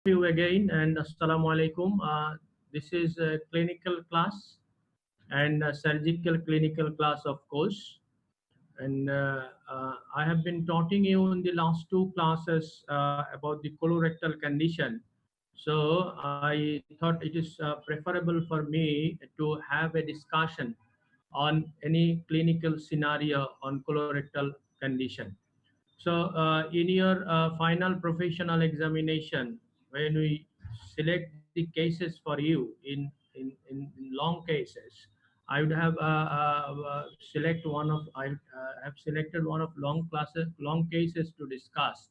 you again and Assalamu alaikum. This is a clinical class and a surgical clinical class, of course. And I have been talking you in the last two classes about the colorectal condition. So I thought it is preferable for me to have a discussion on any clinical scenario on colorectal condition. So, in your final professional examination, when we select the cases for you in long cases, I would have select one of I have selected one of long cases to discuss.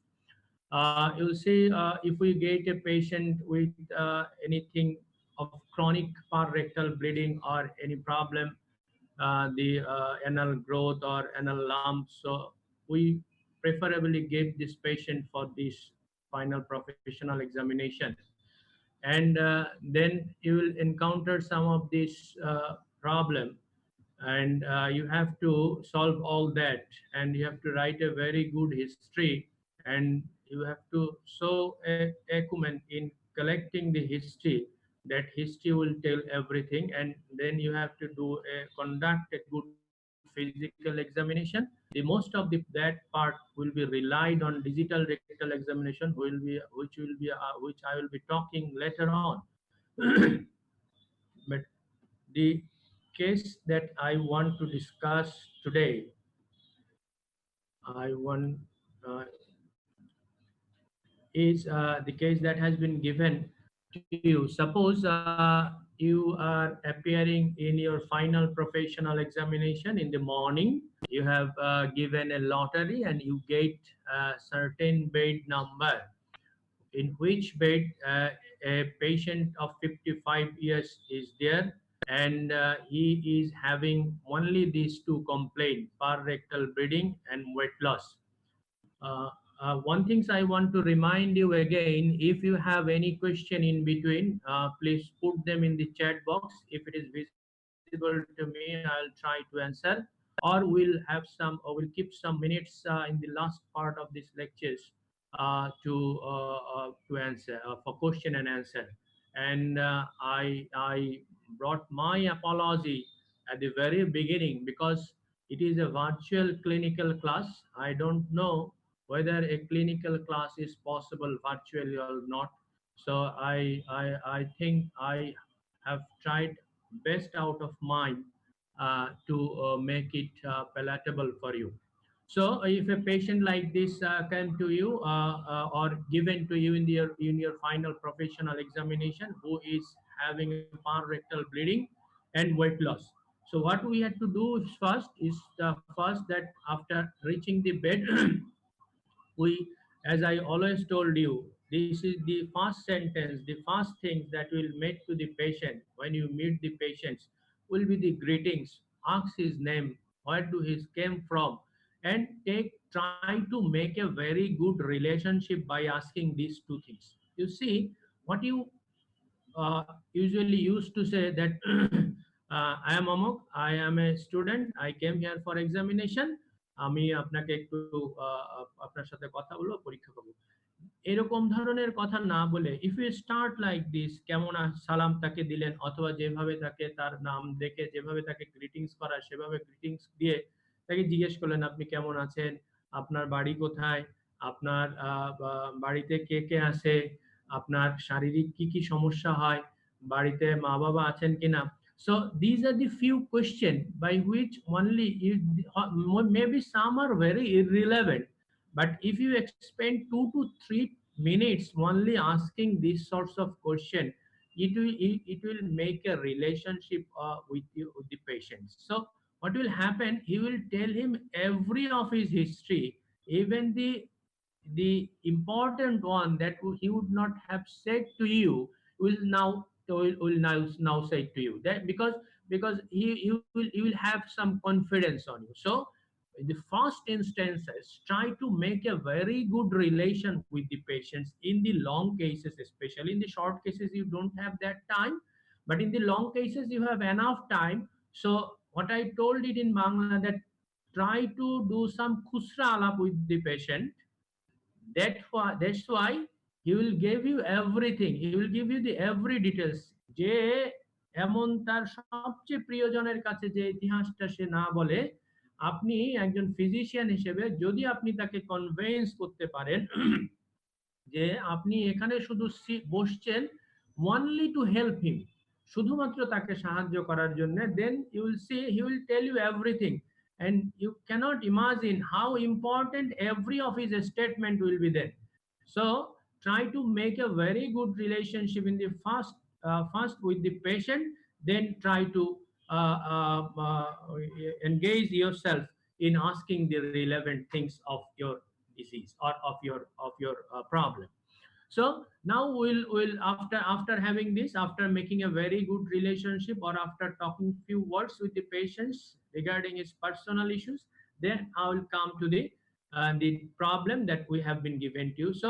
You'll see if we get a patient with anything of chronic rectal bleeding or any problem, the anal growth or anal lumps. So we preferably give this patient for this final professional examination. And then you will encounter some of this problem, and you have to solve all that, and you have to write a very good history, and you have to show a acumen in collecting the history. That history will tell everything, and then you have to conduct a good physical examination. The most of that part will be relied on digital rectal examination, which I will be talking later on. But the case that I want to discuss today, I want uh, is the case that has been given to you. Suppose you are appearing in your final professional examination in the morning. You have given a lottery and you get a certain bed number, in which bed a patient of 55 years is there, and he is having only these two complaints: rectal bleeding and weight loss. uh, One things I want to remind you again, if you have any question in between, please put them in the chat box. If it is visible to me, I'll try to answer, or we'll keep some minutes in the last part of these lectures to answer for question and answer. And I brought my apology at the very beginning because it is a virtual clinical class. I don't know whether a clinical class is possible virtually or not. So I think I have tried best out of mine to make it palatable for you. So if a patient like this came to you or given to you in your final professional examination, who is having a rectal bleeding and weight loss. So what we had to do is the first that after reaching the bed, we, as I always told you, this is the first sentence, the first things that will make to the patient when you meet the patients will be the greetings. Ask his name, where do he came from, and try to make a very good relationship by asking these two things. You see, what you usually used to say that I am Amok, I am a student, I came here for examination, আমি আপনাকে একটু আপনার সাথে কথা বলবো, পরীক্ষা করবো, এরকম ধরনের কথা না বলে if you start like this, কেমন সালাম তাকে দিলেন, অথবা যেভাবে তাকে তার নাম দেখে যেভাবে তাকে গ্রিটিংস করা সেভাবে গ্রিটিংস দিয়ে তাকে জিজ্ঞেস করলেন আপনি কেমন আছেন, আপনার বাড়ি কোথায়, আপনার বাড়িতে কে কে আছে, আপনার শারীরিক কি কি সমস্যা হয়, বাড়িতে মা বাবা আছেন কিনা. So these are the few questions by which only you, maybe some are very irrelevant, but if you spend 2 to 3 minutes only asking these sorts of question, it will make a relationship with you, with the patient. So what will happen, he will tell him every of his history, even the important one that he would not have said to you will now say to you, that because he will have some confidence on you. So in the first instances, try to make a very good relation with the patients. In the long cases, especially in the short cases, you don't have that time, but in the long cases you have enough time. So what I told it in Bangla, that try to do some khusra alap with the patient. That's why he will give you everything, he will give you the every details. যে এমন তার সবচেয়ে প্রিয়জনের কাছে যে ইতিহাসটা সে না বলে, আপনি একজন ফিজিশিয়ান হিসেবে যদি আপনি তাকে কনভিন্স করতে পারেন যে আপনি এখানে শুধু বসছেন only to help him, শুধুমাত্র তাকে সাহায্য করার জন্য, then you will see he will tell you everything, and you cannot imagine how important every of his statement will be there. So try to make a very good relationship in the first with the patient, then try to engage yourself in asking the relevant things of your disease or of your problem. So now we'll after having this, after making a very good relationship, or after talking few words with the patients regarding his personal issues, then I will come to the problem that we have been given to you. So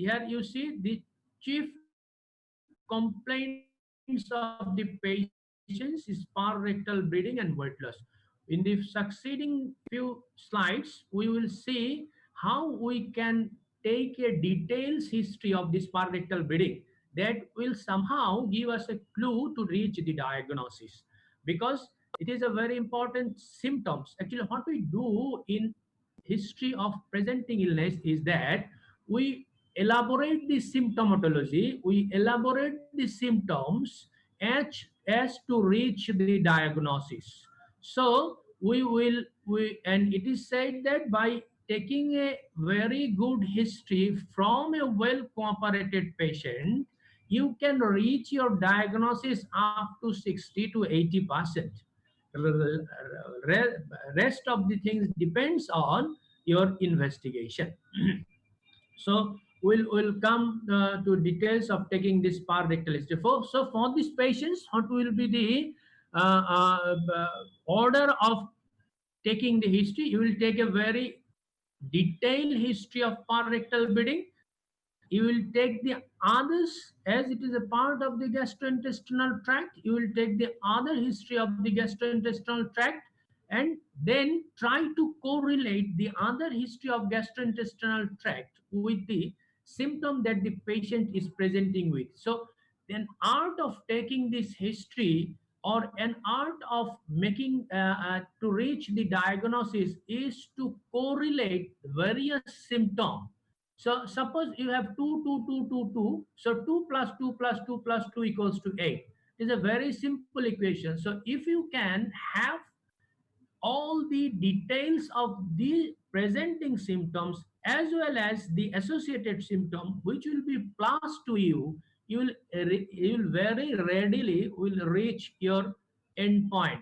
here you see the chief complaints of the patients is parectal bleeding and weight loss. In the succeeding few slides, we will see how we can take a details history of this parectal bleeding that will somehow give us a clue to reach the diagnosis, because it is a very important symptoms. Actually, what we do in history of presenting illness is that we elaborate the symptomatology, we elaborate the symptoms as to reach the diagnosis. So and it is said that by taking a very good history from a well cooperated patient, you can reach your diagnosis up to 60 to 80%. Rest of the things depends on your investigation. So we'll come to details of taking this par rectal history. So for these patients, what will be the order of taking the history? You will take a very detailed history of par rectal bleeding. You will take the others, as it is a part of the gastrointestinal tract. You will take the other history of the gastrointestinal tract, and then try to correlate the other history of gastrointestinal tract with the symptom that the patient is presenting with. So an art of taking this history, or an art of making to reach the diagnosis, is to correlate various symptoms. So suppose you have 2, 2, 2, 2, 2. So 2 plus 2 plus 2 plus 2 equals to 8. It is a very simple equation. So if you can have all the details of the presenting symptoms as well as the associated symptom which will be plus to you, you will very readily will reach your endpoint.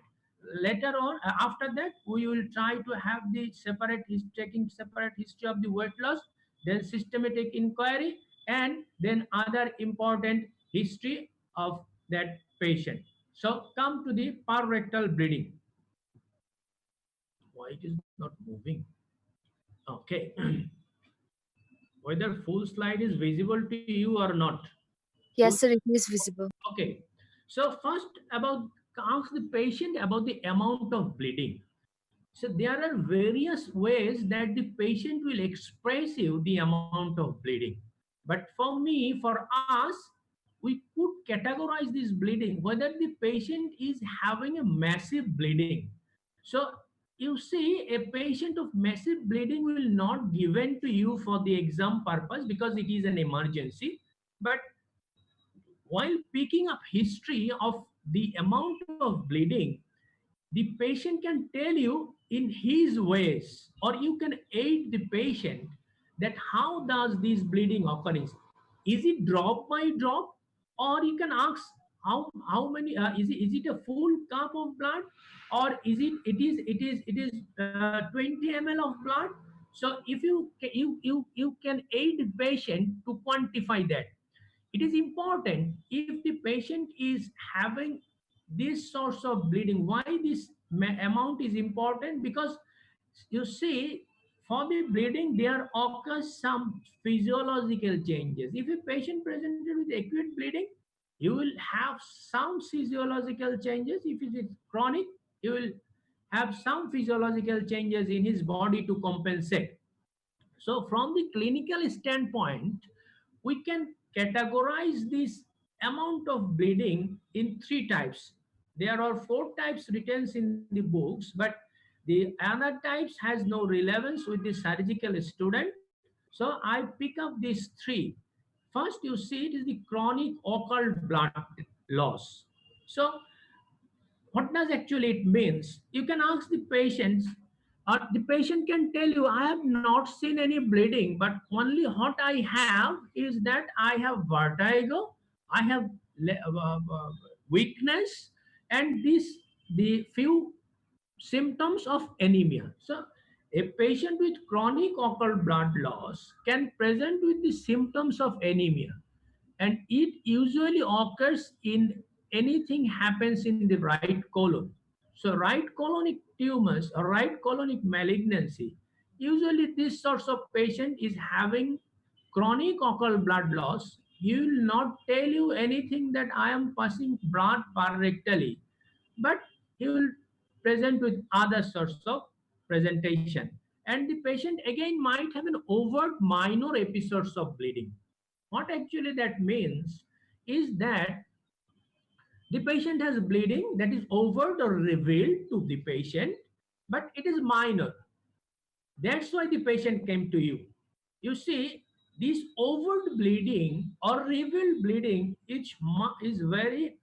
Later on, after that, we will try to have the taking separate history of the weight loss, then systematic inquiry, and then other important history of that patient. So come to the parectal bleeding. Why it is not moving? Okay. Whether full slide is visible to you or not? Full. Yes, sir, it is visible. Okay. So first, about ask the patient about the amount of bleeding. So there are various ways that the patient will express you the amount of bleeding. But for me, for us, we could categorize this bleeding whether the patient is having a massive bleeding. So you see, a patient of massive bleeding will not given to you for the exam purpose because it is an emergency. But while picking up history of the amount of bleeding, the patient can tell you in his ways, or you can aid the patient that how does this bleeding occurring. Is it drop by drop, or you can ask how many is it a full cup of blood, or is it is 20 ml of blood. So if you can aid the patient to quantify that. It is important if the patient is having this source of bleeding. Why this amount is important? Because you see, for the bleeding there occurs some physiological changes. If a patient presented with acute bleeding, you will have some physiological changes. If it is chronic, you will have some physiological changes in his body to compensate. So from the clinical standpoint, we can categorize this amount of bleeding in three types. There are four types written in the books, but the other types has no relevance with the surgical student. So I pick up these three. First, you see it is the chronic occult blood loss. So what does actually it means? You can ask the patients, or the patient can tell you, I have not seen any bleeding, but only what I have is that I have vertigo, I have weakness, and this the few symptoms of anemia. So a patient with chronic occult blood loss can present with the symptoms of anemia, and it usually occurs in anything happens in the right colon. So right colonic tumors or right colonic malignancy, usually this sorts of patient is having chronic occult blood loss. He will not tell you anything that I am passing blood per rectally, but he will present with other sorts of presentation. And the patient again might have an overt minor episodes of bleeding. What actually that means is that the patient has bleeding that is overt or revealed to the patient, but it is minor. That's why the patient came to you. You see, this overt bleeding or revealed bleeding is very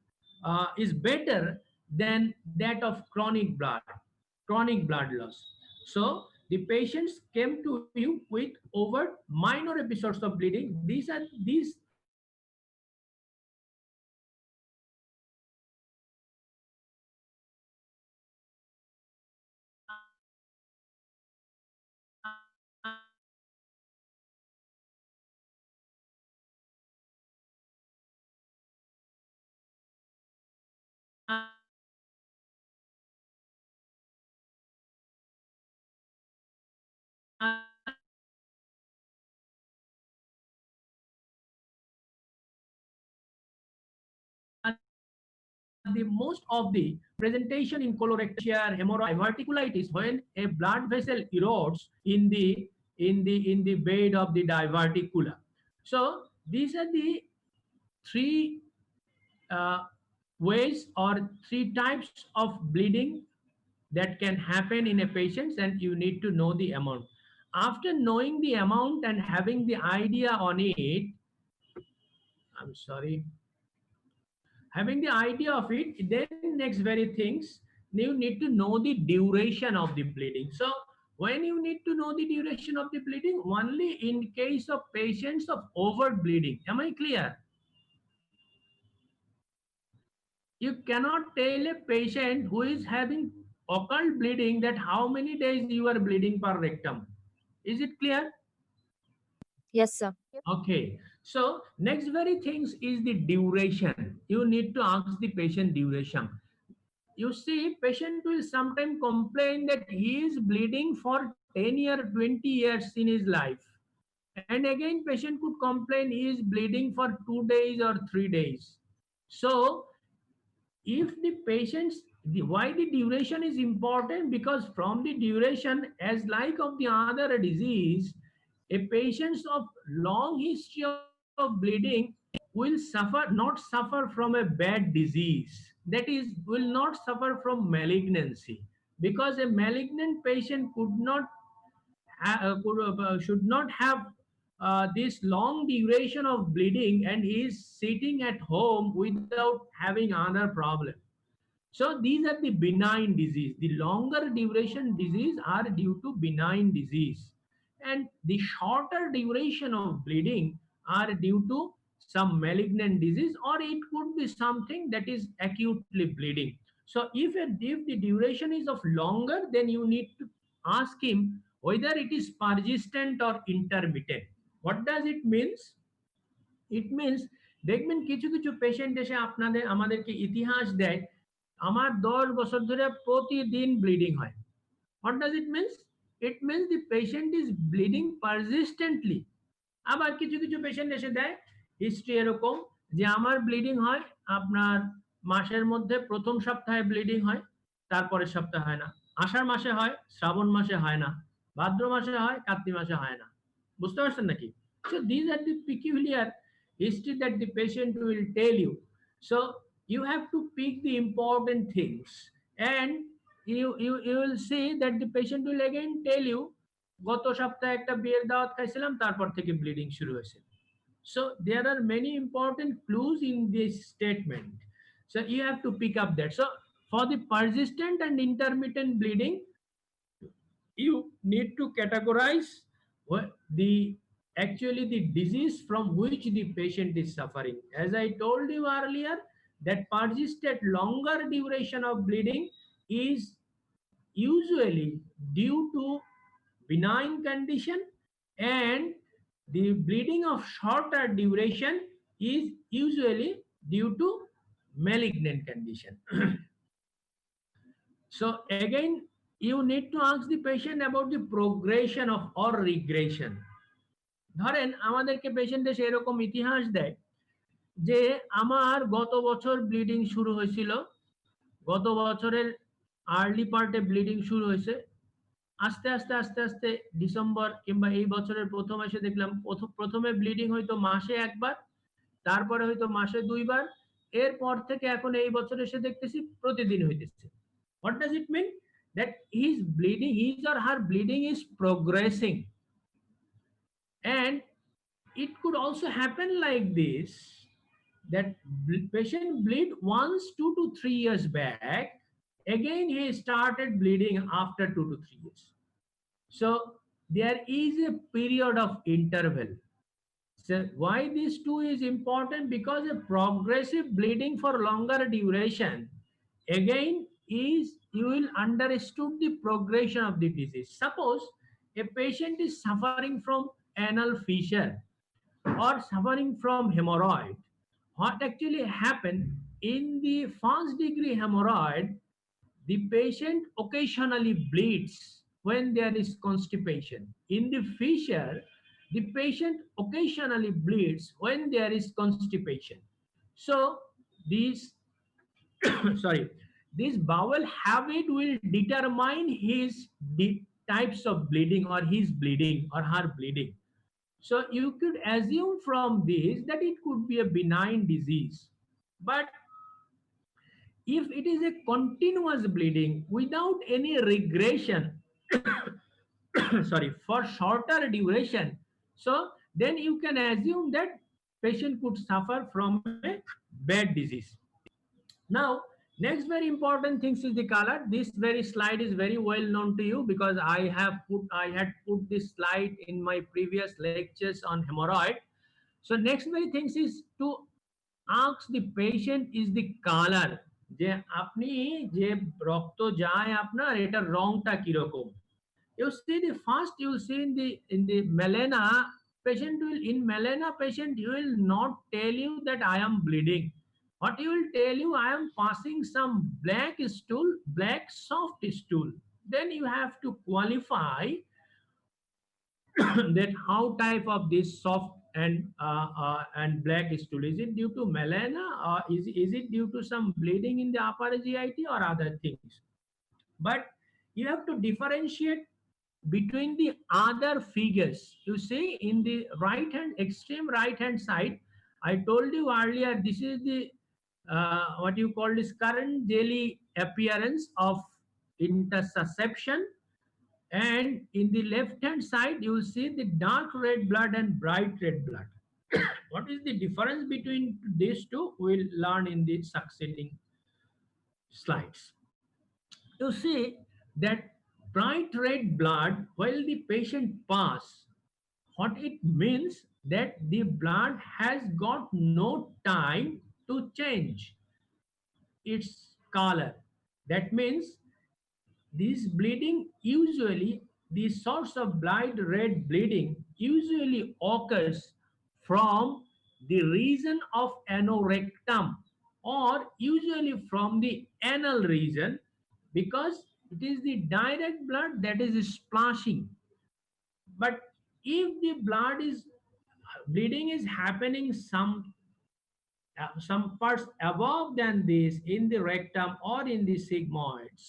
is better than that of chronic blood loss. So the patients came to you with overt minor episodes of bleeding. These types of bleeding are usually present in the the most of the presentation in colorectal diverticulitis when a blood vessel erodes in the bed of the diverticula. So these are the three uh, ways or three types of bleeding that can happen in a patient, and you need to know the amount. After knowing the amount and having the idea on it, I'm sorry, having the idea of it, then next very things, you need to know the duration of the bleeding. So when you need to know the duration of the bleeding, only in case of patients of overt bleeding. Am I clear? You cannot tell a patient who is having occult bleeding that how many days you are bleeding per rectum. Is it clear? Yes, sir. Okay. So next very things is the duration. You need to ask the patient duration. You see, patient will sometimes complain that he is bleeding for 10 years, 20 years in his life. And again, patient could complain he is bleeding for 2 days or 3 days. So if the patients, why the duration is important, because from the duration, as like of the other disease, a patients of long history of bleeding will not suffer from a bad disease, that is will not suffer from malignancy, because a malignant patient should not have this long duration of bleeding, and he is sitting at home without having other problem. So these are the benign disease. The longer duration disease are due to benign disease, and the shorter duration of bleeding are due to some malignant disease, or it could be something that is acutely bleeding. So if the duration is of longer, then you need to ask him whether it is persistent or intermittent. What does it means? It means, দেখবেন কিছু কিছু patient এসে আমাদেরকে ইতিহাস দেয়, আমার 10 বছর ধরে প্রতিদিন ব্লিডিং হয়। What does it means? It means the patient is bleeding persistently. আবার কিছু কিছু পেশেন্ট এসে দেয় হিস্ট্রি এরকম যে আমার ব্লিডিং হয় আপনার মাসের মধ্যে প্রথম সপ্তাহে ব্লিডিং হয়, তারপরের সপ্তাহে হয় না, আষাঢ় মাসে হয়, শ্রাবণ মাসে হয় না, ভাদ্র মাসে হয়, কার্তিক মাসে হয় না। বুঝতে পারছেন নাকি? So these are the peculiar history that the patient will tell you. So you have to pick the important things, and you will see that the patient will again tell you গত সপ্তাহে একটা বিয়ের দাওয়াত খাইছিলাম তারপর থেকে bleeding শুরু হয়েছে. So there are many important clues in this statement. So you have to pick up that. So for the persistent and intermittent bleeding, you need to categorize what the actually the disease from which the patient is suffering. As I told you earlier, that persistent longer duration of bleeding is usually due to benign condition, and the bleeding of shorter duration is usually due to malignant condition. So again, you need to ask the patient about the progression of or regression. ধরেন আমাদেরকে patient এসে এরকম ইতিহাস দেয় যে আমার গত বছর ব্লিডিং শুরু হয়েছিল, গত বছরের আর্লি পার্টে ব্লিডিং শুরু হয়েছে, আস্তে আস্তে আস্তে আস্তে ডিসেম্বর কিংবা এই বছরের প্রথম মাসে দেখলাম প্রথমে ব্লিডিং হয়তো মাসে একবার, তারপরে হয়তো মাসে দুইবার, এরপর থেকে এখন এই বছর এসে দেখতেছি প্রতিদিন হইতেছে. What does it mean? That his bleeding, his or her bleeding is progressing. And it could also happen like this, that patient bleed once 2 to 3 years back, again he started bleeding after 2 to 3 years. So there is a period of interval. So why this two is important? Because a progressive bleeding for longer duration again is you will understood the progression of the disease. Suppose a patient is suffering from anal fissure or suffering from hemorrhoid. What actually happened in the first degree hemorrhoid, the patient occasionally bleeds when there is constipation. In the fissure, the patient occasionally bleeds when there is constipation. So these sorry, this bowel habit will determine his types of bleeding or his bleeding or her bleeding. So you could assume from this that it could be a benign disease. But if it is a continuous bleeding without any regression, sorry, for shorter duration, so then you can assume that patient could suffer from a bad disease. Now, next very important thing is the color. This very slide is very well known to you because I had put this slide in my previous lectures on hemorrhoid. So next very thing is to ask the patient is the color, যে আপনি যে রক্ত যায় আপনার এটার রংটা কিরকম. You see the first you will see in the melena patient will in melena patient you will not tell you that I am bleeding. What you will tell you, I am passing some black stool, black soft stool. Then you have to qualify that how type of this soft and black stool, is it due to melena or is it due to some bleeding in the upper GIT or other things. But you have to differentiate between the other figures. You see in the right hand, extreme right hand side, I told you earlier, this is the what you call this current daily appearance of intersusception, and in the left hand side you will see the dark red blood and bright red blood. What is the difference between these two we'll learn in the succeeding slides. You see that bright red blood while the patient pass, what it means that the blood has got no time to change its color. That means this bleeding usually, the source of blood red bleeding usually occurs from the region of anorectum or usually from the anal region, because it is the direct blood that is splashing. But if the blood is bleeding is happening some parts above than this in the rectum or in the sigmoids,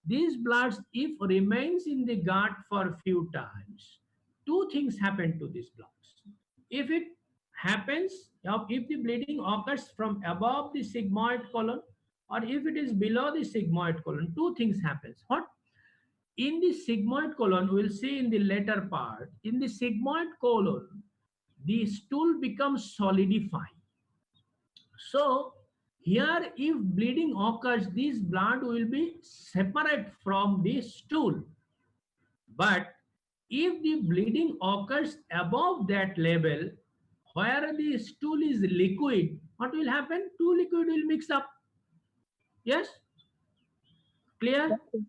these bloods if remains in the gut for few times, two things happen to these bloods. If it happens, if the bleeding occurs from above the sigmoid colon, or if it is below the sigmoid colon, two things happens. What? In the sigmoid colon, we will see in the later part, in the sigmoid colon, the stool becomes solidified. So here, if bleeding occurs, this blood will be separate from the stool. But if the bleeding occurs above that level, where the stool is liquid, what will happen? Two liquid will mix up. Yes, clear? Yes,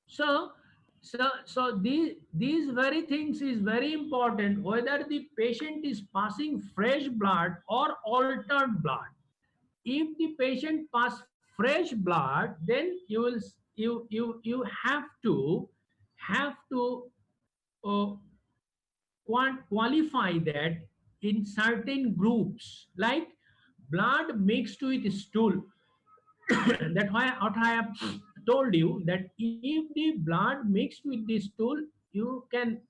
sir. So, so these very things is very important. Whether the patient is passing fresh blood or altered blood. If the patient pass fresh blood, then you have to uh, qualify that in certain groups, like blood mixed with stool. That why what I have told you, that if the blood mixed with the stool, you can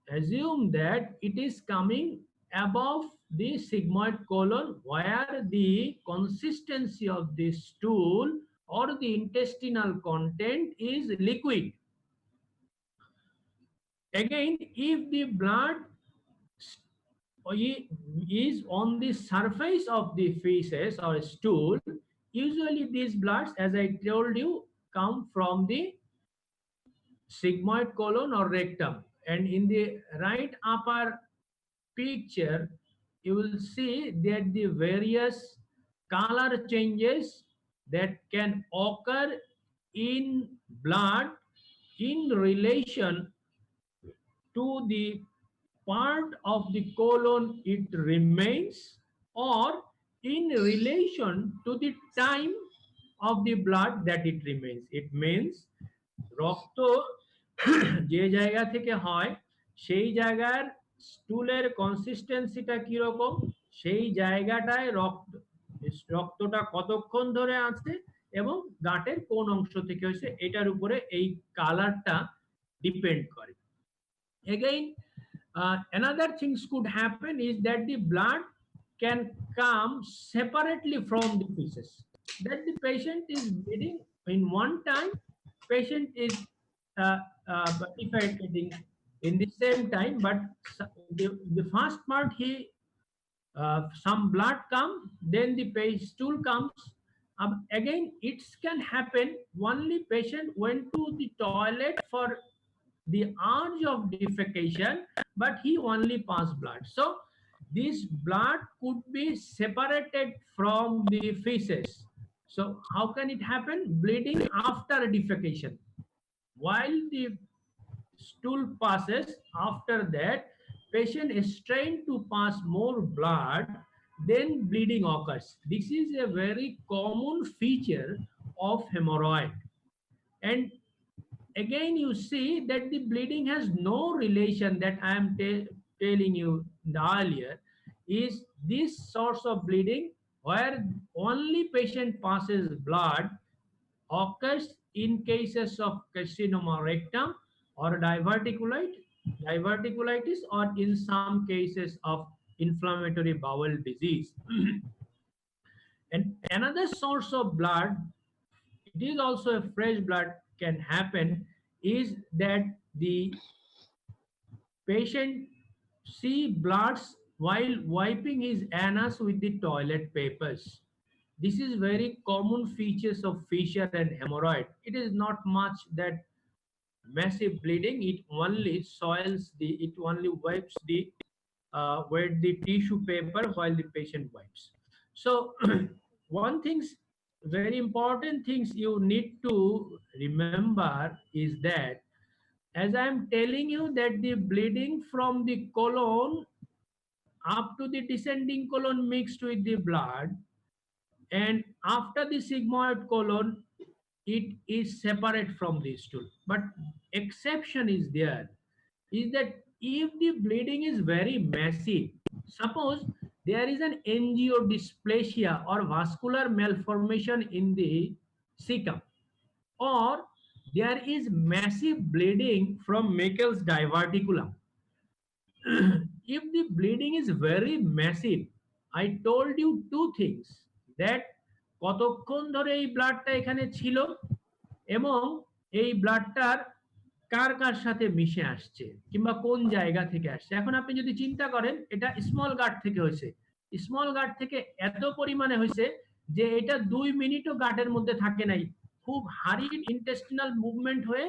assume that it is coming above the sigmoid colon, where the consistency of the stool or the intestinal content is liquid. Again, if the blood is on the surface of the feces or stool, usually these bloods, as I told you, come from the sigmoid colon or rectum. And in the right upper picture, you will see that the various color changes that can occur in blood in relation to the part of the colon it remains, or in relation to the time of the blood that it remains. It means রক্ত যে জায়গা থেকে হয় সেই জায়গার স্টুলের কনসিস্টেন্সিটা কিরকম, সেই জায়গাটায় রক্তটা কতক্ষণ ধরে আছে এবং গাঁটের কোন অংশ থেকে হয়েছে, এটার উপরে এই কালারটা ডিপেন্ড করে। Again, another things could happen is that the blood can come separately from the feces. That the patient is bleeding in one time, patient is uh, defecating in the same time, but the first part he some blood come, then the stool comes. Again, it can happen only patient went to the toilet for the urge of defecation, but he only passed blood. So this blood could be separated from the feces. So how can it happen? Bleeding after defecation. While the stool passes, after that patient is trained to pass more blood, then bleeding occurs. This is a very common feature of hemorrhoid. And again, you see that the bleeding has no relation, that I am telling you earlier, is this source of bleeding where only patient passes blood occurs in cases of carcinoma rectum or diverticulitis, or in some cases of inflammatory bowel disease. And another source of blood, it is also a fresh blood can happen, is that the patient see bloods while wiping his anus with the toilet papers. This is very common features of fissure and hemorrhoid. It is not much that massive bleeding. It only soils the, it only wipes the wet the tissue paper while the patient wipes. So one things, very important things you need to remember is that, as I am telling you, that the bleeding from the colon up to the descending colon mixed with the blood, and after the sigmoid colon it is separate from the stool. But exception is there, is that if the bleeding is very massive, suppose there is an angiodysplasia or vascular malformation in the cecum, or there is massive bleeding from Meckel's diverticulum. if the bleeding is very massive, I told you two things, that কতক্ষণ ধরে এই ব্লাডটা এখানে ছিল এবং এই ব্লাডটার কার কার সাথে মিশে আসছে কিংবা কোন জায়গা থেকে আসছে। এখন আপনি যদি চিন্তা করেন এটা স্মল গার্ড থেকে হয়েছে, স্মল গার্ড থেকে এত পরিমাণে হয়েছে যে এটা 2 মিনিটও গার্ডের মধ্যে থাকে নাই, খুব হারিড ইন্টেস্টিনাল মুভমেন্ট হয়ে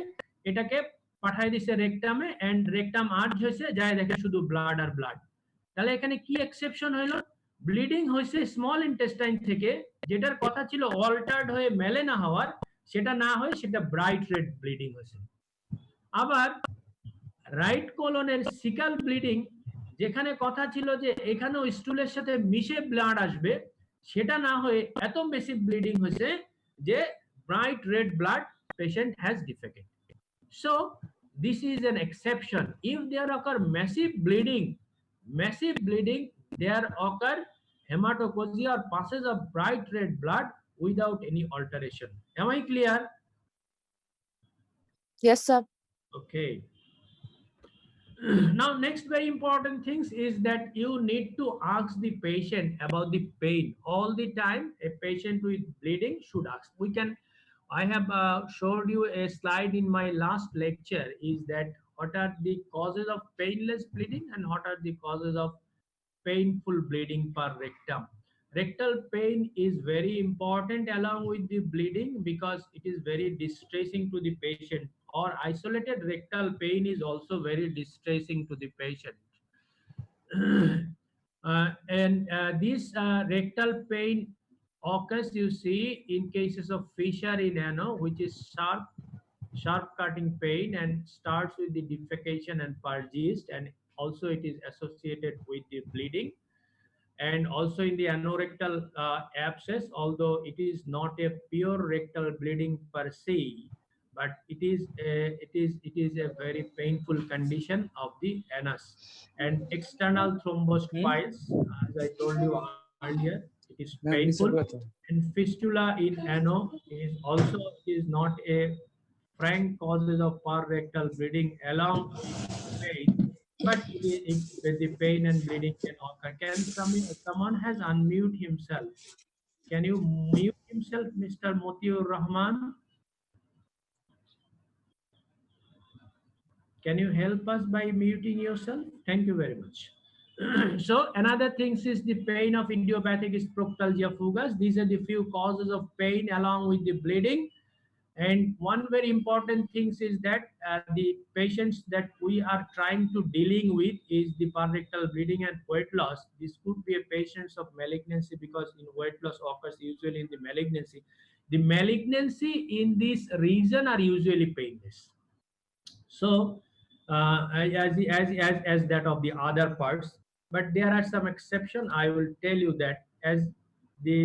এটাকে পাঠায় দিছে রেকটামে, এন্ড রেকটাম আর্জ হয়েছে, যায় দেখে শুধু ব্লাড আর ব্লাড। তাহলে এখানে কি এক্সেপশন হইলো, ব্লিডিং হয়েছে স্মল ইন্টেস্টাইন থেকে, যেটার কথা ছিল অল্টার্ড হয়ে মেলে না হওয়ার, সেটা না হয়ে সেটা ব্রাইট রেড ব্লিডিং হয়েছে। আবার রাইট কোলনের সিকাল ব্লিডিং, যেখানে কথা ছিল যে এখানেও স্টুলের সাথে মিশে ব্লাড আসবে, সেটা না হয়ে এত বেশি ব্লিডিং হয়েছে যে bright red blood patient has defected. So this is an exception. If there occur massive bleeding, there occur hematochezia or passes of bright red blood without any alteration. Am I clear? Yes, sir. Okay. Now next very important things is that you need to ask the patient about the pain all the time. A patient with bleeding should ask. I have showed you a slide in my last lecture, is that what are the causes of painless bleeding and what are the causes of painful bleeding per rectum. Rectal pain is very important along with the bleeding because it is very distressing to the patient, or isolated rectal pain is also very distressing to the patient. And this rectal pain occurs, you see, in cases of fissure in ano, which is sharp cutting pain and starts with the defecation and purges, and also it is associated with the bleeding, and also in the anorectal abscess, although it is not a pure rectal bleeding per se, but it is a very painful condition of the anus. And external thrombosed piles, as I told you earlier, it is painful. And fistula in ano is also, is not a frank causes of per rectal bleeding along with pain, but with the pain and bleeding can occur. Can someone has unmute himself? Can you mute himself, Mr. Motiur Rahman? Can you help us by muting yourself? Thank you very much. So another thing is the pain of idiopathic is proctalgia fugax. These are the few causes of pain along with the bleeding. And one very important thing is that the patients that we are trying to dealing with is the parectal bleeding and weight loss. This could be a patients of malignancy, because in weight loss occurs usually in the malignancy. The malignancy in this region are usually painless. So as that of the other parts, but there are some exception. I will tell you that as the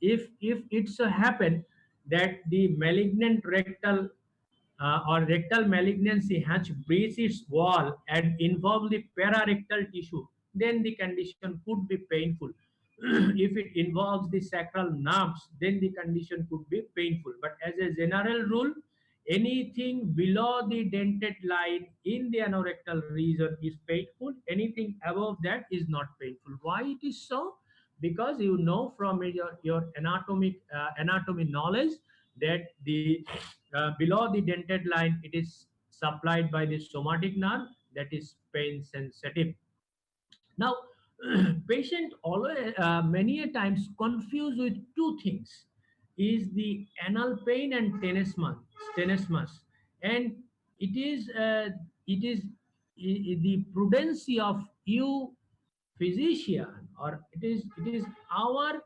if it's happen that the malignant rectal or rectal malignancy has breached its wall and involve the pararectal tissue, then the condition could be painful. If it involves the sacral nerves, then the condition could be painful. But as a general rule, anything below the dentate line in the anorectal region is painful. Anything above that is not painful. Why it is so? Because you know from your anatomy knowledge that the below the dentate line, it is supplied by the somatic nerve that is pain sensitive. Now, patient always many a times confused with two things, is the anal pain and tenesmus, and it is the prudency of you physician, or it is our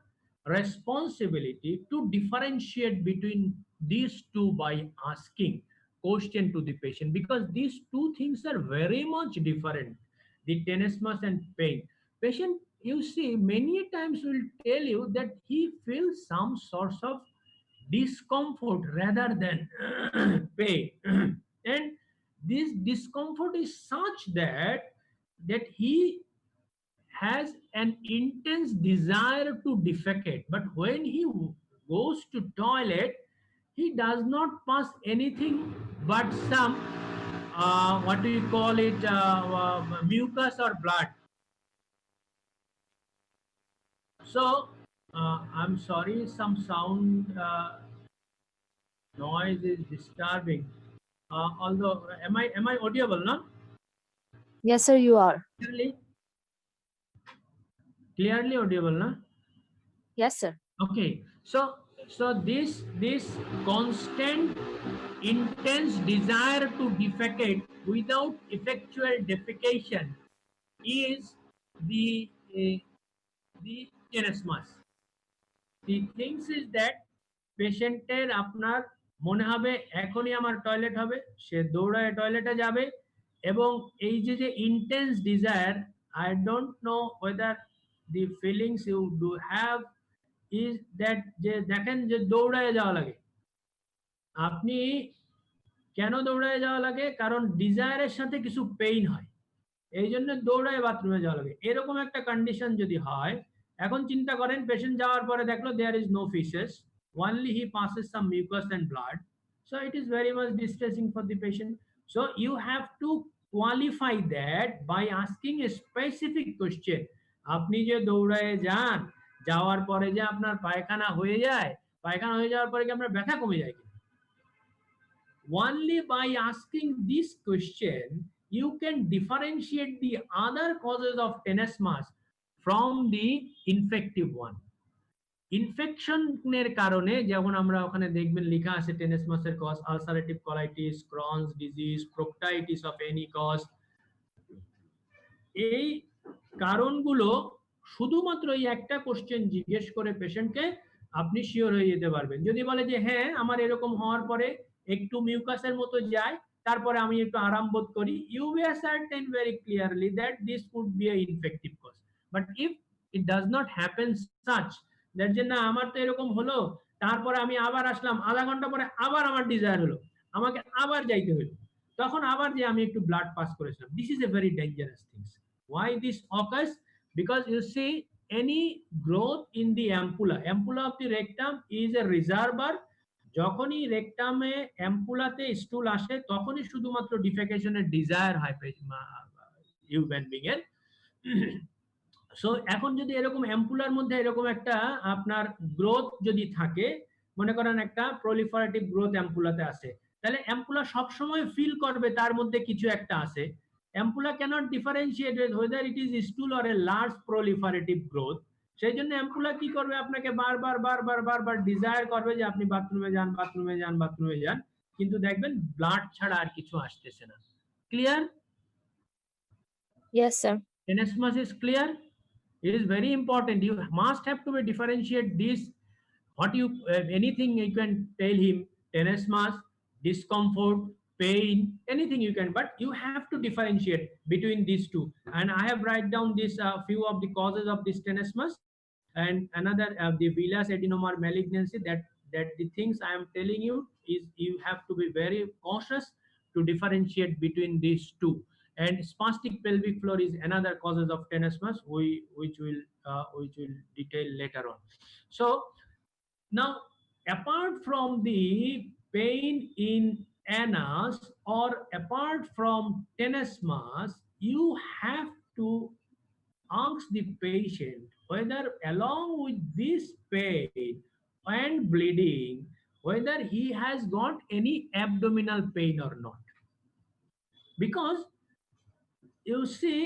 responsibility to differentiate between these two by asking question to the patient, because these two things are very much different, the tenesmus and pain. Patient, you see, many times will tell you that he feels some sorts of discomfort rather than pain. And this discomfort is such that he has an intense desire to defecate, but when he goes to toilet, he does not pass anything but some what do you call it, mucus or blood. So I'm sorry, some sound noise is disturbing. Although, am I audible? No, Yes, sir, you are. clearly, clearly audible, no? Yes, sir. Okay, so this constant intense desire to defecate without effectual defecation is the uh, the tenesmus. The things is that পেশেন্টের আপনার মনে হবে এখনই আমার toilet হবে, সে দৌড়ায় টয়লেটে যাবে, এবং এই যে যে intense desire, I don't know whether the feelings you do have is that, যে দেখেন যে দৌড়ায় যাওয়া লাগে। আপনি কেন দৌড়ায় যাওয়া লাগে? কারণ ডিজায়ারের সাথে কিছু পেইন হয়, এই জন্য দৌড়ায় বাথরুমে যাওয়া লাগে। এরকম একটা কন্ডিশন যদি হয়, এখন চিন্তা করেন পেশেন্ট যাওয়ার পরে দেখলো there is no faeces, only he passes some mucus and blood, so it is very much distressing for the patient. So you have to qualify that by asking a specific question. আপনি যে দৌড়ায় যান, যাওয়ার পরে যে আপনার পায়খানা হয়ে যায়, পায়খানা হয়ে যাওয়ার পরে কি আপনার ব্যথা কমে যায়? Only by asking this question you can differentiate the other causes of tenesmus from the infective one. ইনফেকশনের কারণে যেমন আমরা ওখানে দেখবেন লেখা আছে টেনেসমাসের cause ulcerative colitis, Crohn's disease, proctitis of any cause. এই কারণগুলো শুধুমাত্র এই একটা কোশ্চেন জিজ্ঞেস করে পেশেন্টকে আপনি শিওর হয়ে যেতে পারবেন। যদি বলে যে হ্যাঁ আমার এরকম হওয়ার পরে একটু মিউকাসের মতো যায়, তারপরে আমি একটু আরাম বোধ করি, you be certain very clearly that this could be a infective cause. But if it does not happen such that যে না আমার তো এরকম হলো, তারপরে আমি আবার আসলাম, আধা ঘন্টা পরে আবার আমার ডিজায়ার হলো, আমাকে আবার যাইতে হলো, তখন আবার যে আমি একটু ব্লাড পাস করেছিলাম, this is a very dangerous things. Why this occurs? Because you see, any growth in the ampulla of the rectum is a reservoir. যখনই রেকটামে অ্যাম্পুলাতে স্টুল আসে তখনই শুধুমাত্র ডিফেকেশনের ডিজায়ার হয় হিউম্যান বিং এর। সো এখন যদি এরকম অ্যাম্পুলার মধ্যে এরকম একটা আপনার গ্রোথ যদি থাকে, মনে করেন একটা প্রলিফারেটিভ গ্রোথ অ্যাম্পুলাতে আছে, তাহলে অ্যাম্পুলা সবসময় ফিল করবে তার মধ্যে কিছু একটা আছে। Ampulla cannot differentiate whether it is stool or a large proliferative growth. সেই জন্য অ্যাম্পুলা কি করবে, আপনাকে বারবার বারবার বারবার ডিজায়ার করবে যে আপনি বাথরুমে যান, বাথরুমে যান, বাথরুমে যান, কিন্তু দেখবেন ব্লাড ছাড়া আর কিছু আসতেছে না। Clear? Yes, sir. Tenesmus is clear? It is very important. You must have to differentiate this. What you anything you can tell him, tenesmus, discomfort, pain, anything you can, but you have to differentiate between these two. And I have write down this few of the causes of this tenesmus, and another the villus adenoma malignancy. That the things I am telling you is you have to be very cautious to differentiate between these two. And spastic pelvic floor is another causes of tenesmus, which will detail later on. So now, apart from the pain in anus or apart from tenesmus, you have to ask the patient whether along with this pain and bleeding, whether he has got any abdominal pain or not. Because you see,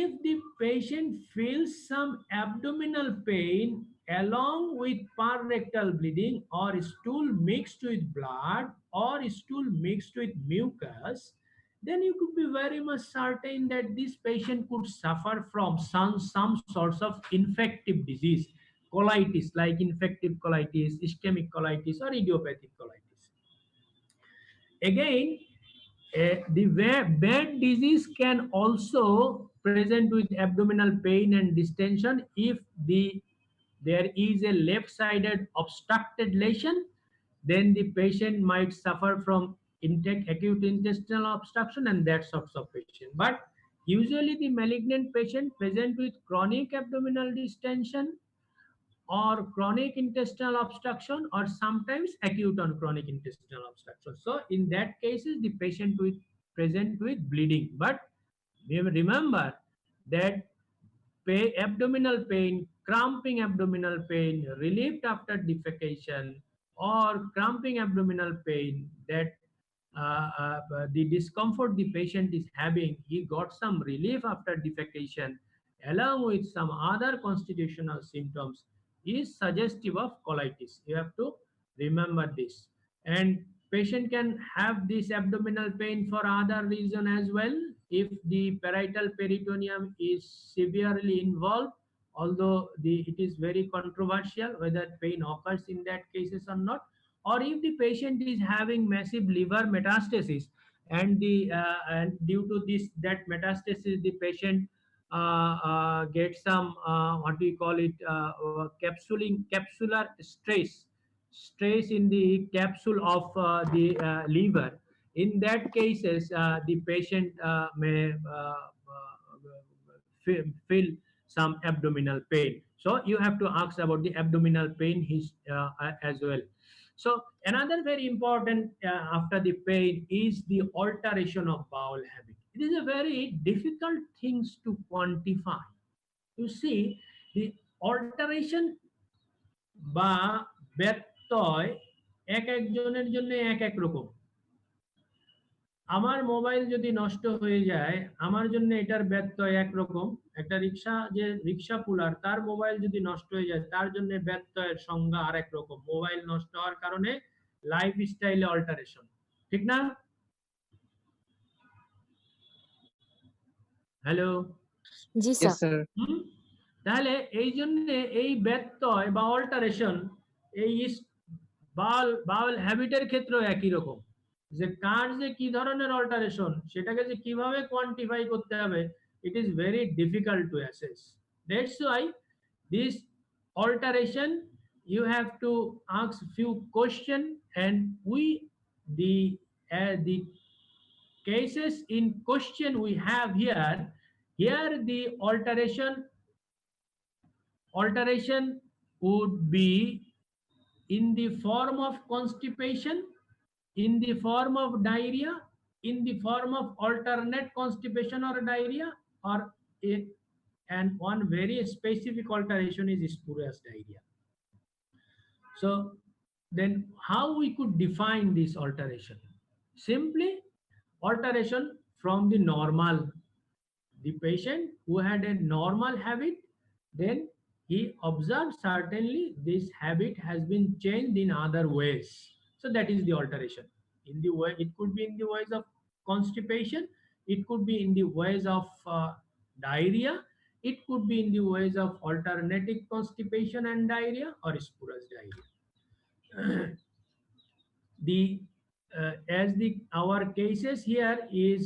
if the patient feels some abdominal pain along with parectal bleeding or stool mixed with blood or stool mixed with mucus, then you could be very much certain that this patient could suffer from some sorts of infective disease, colitis like infective colitis, ischemic colitis, or idiopathic colitis. Again, the bad disease can also present with abdominal pain and distension if there is a left-sided obstructed lesion. Then the patient might suffer from acute intestinal obstruction and that sorts of patient. But usually the malignant patient present with chronic abdominal distension or chronic intestinal obstruction or sometimes acute on chronic intestinal obstruction. So in that cases, the patient with present with bleeding. But remember that abdominal pain, cramping abdominal pain, relief after defecation, or cramping abdominal pain, that the discomfort the patient is having, he got some relief after defecation, along with some other constitutional symptoms, is suggestive of colitis. You have to remember this. And patient can have this abdominal pain for other reason as well. If the parietal peritoneum is severely involved, although it is very controversial whether pain occurs in that cases or not, or if the patient is having massive liver metastasis, and due to this that metastasis the patient gets some what we call it capsular stress in the capsule of the liver. In that cases the patient may feel some abdominal pain. So you have to ask about the abdominal pain as well. So another very important after the pain is the alteration of bowel habit. It is a very difficult things to quantify. You see, the alteration বা ব্যত্যয় এক একজনের জন্য এক এক রকম। আমার mobile যদি নষ্ট হয়ে যায়, আমার জন্য এটার ব্যত্যয় একরকম। একটা রিক্সা পুলার তার মোবাইল যদি নষ্ট হয়ে যায়, তার জন্য ব্যত্যয়ের সংজ্ঞা আরেক রকম। মোবাইল নষ্ট হওয়ার কারণে লাইফ স্টাইলে অল্টারেশন, ঠিক না? হ্যালো, জি Yes, স্যার। sir. তাহলে এই জন্য এই ব্যত্যয় বা অল্টারেশন এই বাউল হ্যাবিটের ক্ষেত্রেও একই রকম। যে কার যে কি ধরনের অল্টারেশন সেটাকে যে কিভাবে কোয়ান্টিফাই করতে হবে, it is very difficult to assess. That's why this alteration you have to ask few question, and the cases in question we have here the alteration would be in the form of constipation, in the form of diarrhea, in the form of alternate constipation or diarrhea, or and one very specific alteration is spurious diarrhea. So then how we could define this alteration? Simply alteration from the normal. The patient who had a normal habit, then he observed certainly this habit has been changed in other ways. So that is the alteration. In the way, it could be in the ways of constipation, it could be in the ways of diarrhea, it could be in the ways of alternative constipation and diarrhea, or spurious diarrhea. The as the our cases here is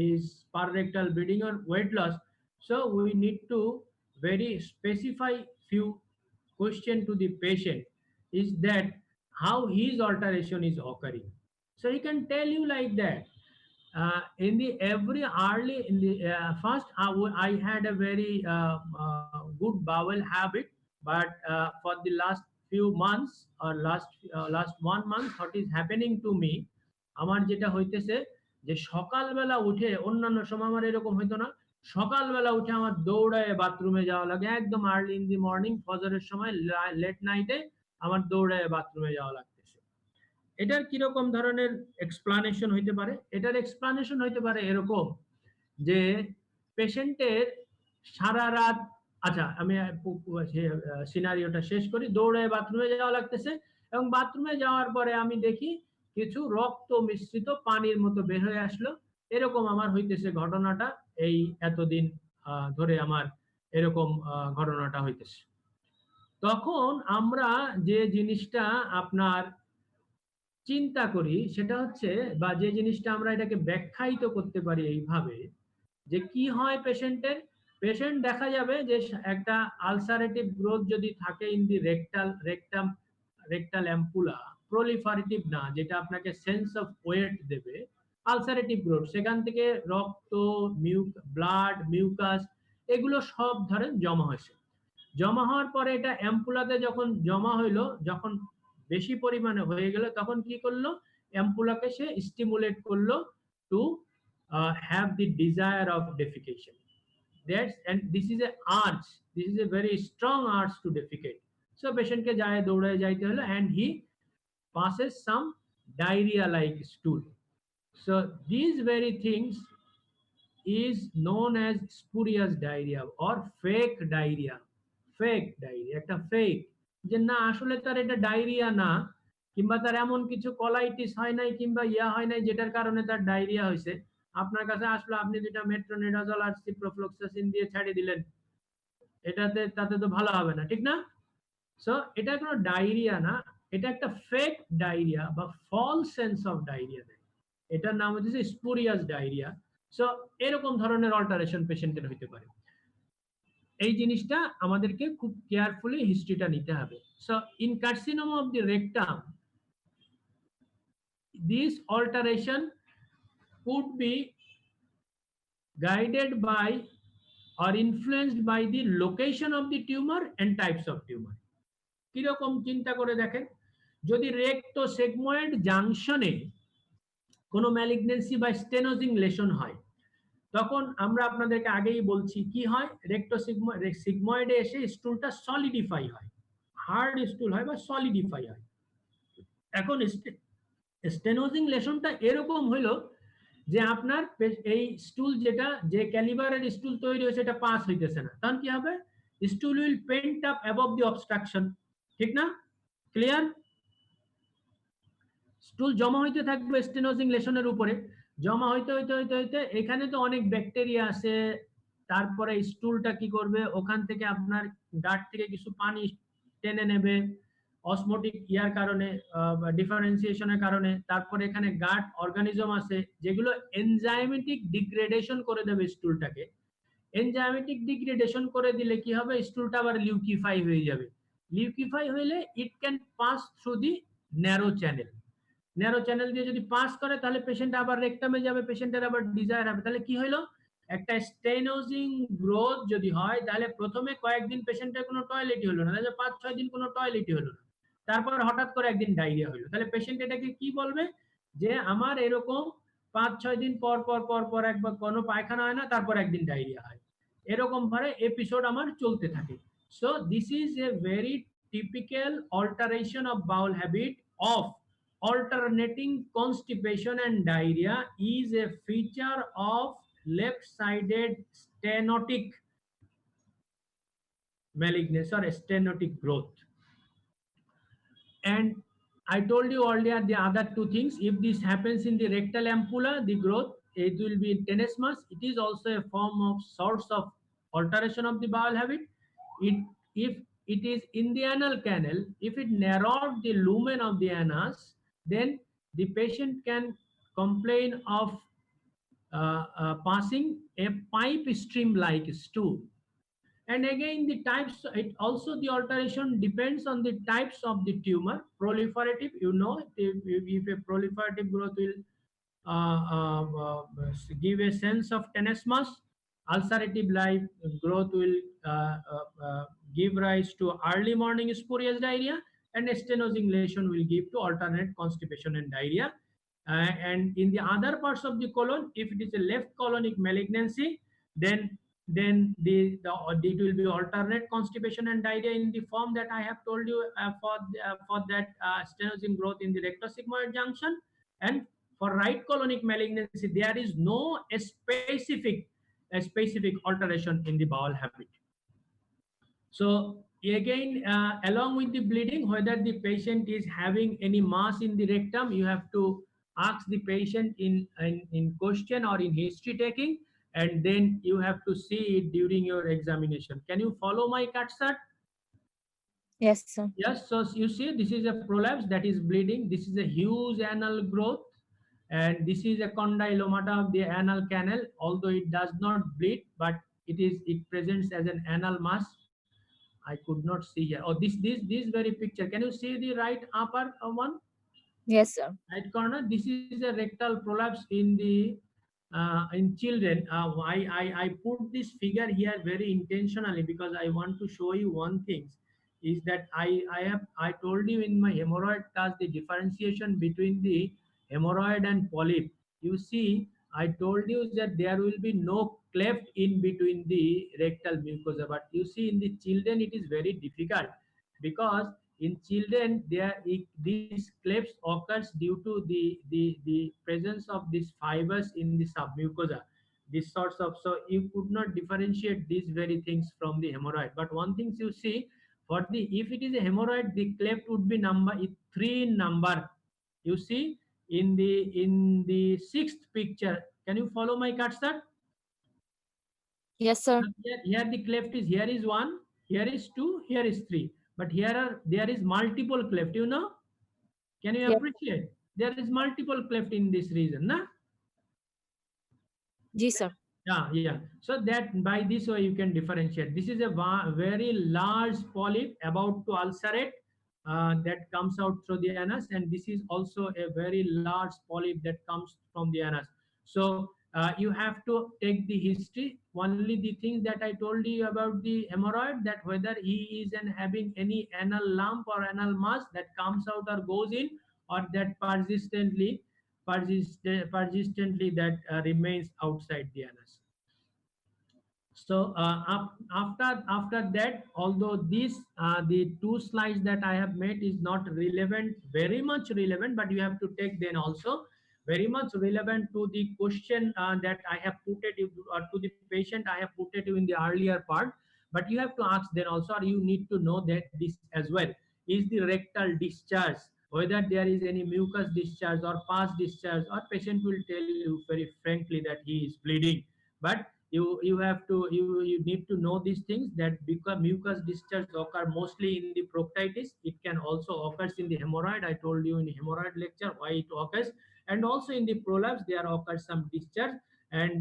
is parectal bleeding or weight loss, so we need to very specify few question to the patient, is that how his alteration is occurring. So he can tell you like that. In the every early in the first I had a very good bowel habit, but for the last few months or last 1 month what is happening to me, আমার যেটা হইতেছে যে সকালবেলা উঠে, অন্যান্য সময় আমার এরকম হইতো না, সকালবেলা উঠে আমার দৌড়ায় বাথরুমে যাওয়া লাগে, একদম আর্লি ইন দি মর্নিং, ফজরের সময়, লেট নাইটে আমার দৌড়ায় বাথরুমে যাওয়া লাগতেছে। এটার কিরকম ধরনের এক্সপ্লানেশন হইতে পারে? এটার এক্সপ্লানেশন হইতে পারে এরকম যে পেশেন্টের সারা রাত, আচ্ছা আমি সিনারিওটা শেষ করি। দৌড়ায় বাথরুমে যাওয়া লাগতেছে এবং বাথরুমে যাওয়ার পরে আমি দেখি কিছু রক্ত মিশ্রিত পানির মতো বের হয়ে আসলো। এরকম আমার হইতেছে ঘটনাটা, এই এতদিন ধরে আমার এরকম ঘটনাটা হইতেছে। তখন আমরা যে জিনিসটা আপনার চিন্তা করি সেটা হচ্ছে, বা যে জিনিসটা আমরা এটাকে ব্যাখ্যায়িত করতে পারি এইভাবে, যে কি হয় পেশেন্টের, পেশেন্ট দেখা যাবে যে একটা আলসারেটিভ গ্রোথ যদি থাকে in the rectal ampulla, proliferative না, যেটা আপনাকে সেন্স অফ ওয়েট দেবে, আলসারেটিভ গ্রোথ, সেখান থেকে রক্ত, ব্লাড, মিউকাস এগুলো সব ধরেন জমা হয়েছে। জমা হওয়ার পরে এটা অ্যাম্পুলাতে যখন জমা হইলো, যখন বেশি পরিমাণে হয়ে গেল, তখন কি করলো, অ্যাম্পুলাকে সে স্টিমুলেট করলো to have the desire of defecation. That's and this is a urge. This is a very strong urge to defecate. So patient ke jaye দৌড়ায় যাইতে হলো and he passes some diarrhea like stool. So these very things is known as spurious diarrhea or fake diarrhea. Fake diarrhea একটা fake, যে না আসলে তার এটা diarrhoea না, কিংবা তার এমন কিছু কলাইটিস হয় নাই কিংবা ইয়া হয় নাই যেটার কারণে তার ডায়রিয়া হয়েছে। আপনার কাছে আসলে আপনি যেটা মেট্রোনিডাজল আর সিপ্রোফ্লক্সাসিন দিয়ে ছাড়িয়ে দিলেন, এটাতে তাতে তো ভালো হবে না, ঠিক না? সো এটা কোনো ডায়রিয়া না, এটা একটা ফেক ডায়রিয়া বা ফলস সেন্স অফ ডায়রিয়া দেয়। এটার নাম হচ্ছে স্পুরিয়াস ডায়রিয়া। সো এরকম ধরনের অল্টারেশন পেশেন্টের হইতে পারে। এই জিনিসটা আমাদেরকে খুব কেয়ারফুলি হিস্ট্রিটা নিতে হবে। So in carcinoma of the rectum, this alteration could be guided by or influenced by the location of the tumor and types of tumor. কিরকম চিন্তা করে দেখেন, যদি রেক্টো সেগময়েড জাংশনে কোনো ম্যালিগনেন্সি বা স্টেনোজিং লেশন হয়, তখন আমরা আপনাদেরকে আগেই বলছি কি হয়, রেক্টো সিগময়েডে এসে স্টুলটা সলিডিফাই হয়, হার্ড স্টুল হয় বা সলিডিফাই হয়। এখন স্টেনোজিং লেশনটা এরকম হইলো যে আপনার এই স্টুল যেটা যে ক্যালিবারের স্টুল তৈরি হয়েছে এটা পাস হইতেছে না, তখন কি হবে, stool will pent up above the obstruction, ঠিক না? ক্লিয়ার? স্টুল জমা হইতে থাকবে স্টেনোজিং লেশনের উপরে, জমা হইতে হইতে হইতে হইতে এখানে তো অনেক ব্যাকটেরিয়া আছে, তারপরে স্টুলটা কি করবে, ওখান থেকে আপনার গাট থেকে কিছু পানি টেনে নেবে অসমোটিক ইয়ার কারণে, ডিফারেন্সিয়েশনের কারণে, তারপরে এখানে গাট অর্গানিজম আছে যেগুলো এনজাইমেটিক ডিগ্রেডেশন করে দেবে স্টুলটাকে। এনজাইমেটিক ডিগ্রেডেশন করে দিলে কি হবে, স্টুলটা আবার লিউকিফাই হয়ে যাবে। লিউকিফাই হইলে it can pass through the narrow channel. Narrow channel দিয়ে যদি পাস করে তাহলে পেশেন্ট আবার রেকটামে যাবে, পেশেন্টের আবার ডিজায়ার হবে। তাহলে কি হলো, একটা স্টেনোজিং গ্রোথ যদি হয় তাহলে প্রথমে কয়েকদিন পেশেন্টের কোনো টয়লেটই হলো না, তাহলে 5-6 দিন কোনো টয়লেটই হলো না, তারপর হঠাৎ করে একদিন ডায়রিয়া হলো, তাহলে পেশেন্ট এটাকে কি বলবে, যে আমার এরকম 5-6 দিন পর পর পর পর একবার কোনো পায়খানা হয় না, তারপর একদিন ডায়রিয়া হয়, এরকম ভাবে এপিসোড আমার চলতে থাকে। So this is a very typical alteration of Baul habit of alternating constipation and diarrhea is a feature of left-sided stenotic malignancy or stenotic growth. And I told you earlier the other two things. If this happens in the rectal ampulla, the growth, it will be tenesmus. It is also a form of source of alteration of the bowel habit. If it is in the anal canal, if it narrowed the lumen of the anus, then the patient can complain of passing a pipe stream like stool. And again, the types, it also the alteration depends on the types of the tumor. Proliferative, you know, if a proliferative growth will give a sense of tenesmus. Ulcerative like growth will give rise to early morning spurious diarrhea, and stenosing lesion will give to alternate constipation and diarrhea. And in the other parts of the colon, if it is a left colonic malignancy, then it will be alternate constipation and diarrhea in the form that I have told you, for that stenosing growth in the rectosigmoid junction. And for right colonic malignancy, there is no specific alteration in the bowel habit. So again, along with the bleeding, whether the patient is having any mass in the rectum, you have to ask the patient in question or in history taking, and then you have to see it during your examination. Can you follow my cursor? Yes, sir. Yes, so you see this is a prolapse that is bleeding. This is a huge anal growth, and this is a condylomata of the anal canal. Although it does not bleed, but it presents as an anal mass. I could not see here. Oh, this very picture. Can you see the right upper one? Yes, sir. Right corner. This is a rectal prolapse in children. I put this figure here very intentionally because I want to show you one thing, is that I told you in my hemorrhoid class the differentiation between the hemorrhoid and polyp. You see, I told you that there will be no cleft in between the rectal mucosa, but you see in the children it is very difficult, because in children these clefts occurs due to the presence of these fibers in the submucosa. This sorts of, so you could not differentiate these very things from the hemorrhoid. But one thing you see, for the, if it is a hemorrhoid, the cleft would be number 3 in number. You see in the sixth picture, can you follow my cursor? Yes, sir. Here the cleft is, here is 1, here is 2, here is 3, but here are, there is multiple cleft, you know. Can you Yes. appreciate? There is multiple cleft in this region, na? Ji, sir. Yeah, yeah. So that by this way you can differentiate. This is a very large polyp about to ulcerate, that comes out through the anus, and this is also a very large polyp that comes from the anus. So you have to take the history. Only the things that I told you about the hemorrhoid, that whether he is having any anal lump or anal mass that comes out or goes in, or that persistently that remains outside the anus. So after that, although these the two slides that I have made is not relevant, very much relevant, but you have to take then also very much relevant to the question that I have put it to the patient I have put it in the earlier part. But you have to ask then also, or you need to know that this as well, is the rectal discharge, whether there is any mucus discharge or pus discharge, or patient will tell you very frankly that he is bleeding. But you have to, you need to know these things, that because mucus discharge occur mostly in the proctitis, it can also occurs in the hemorrhoid. I told you in hemorrhoid lecture why it occurs. And also in the prolapse there occurs some discharge. And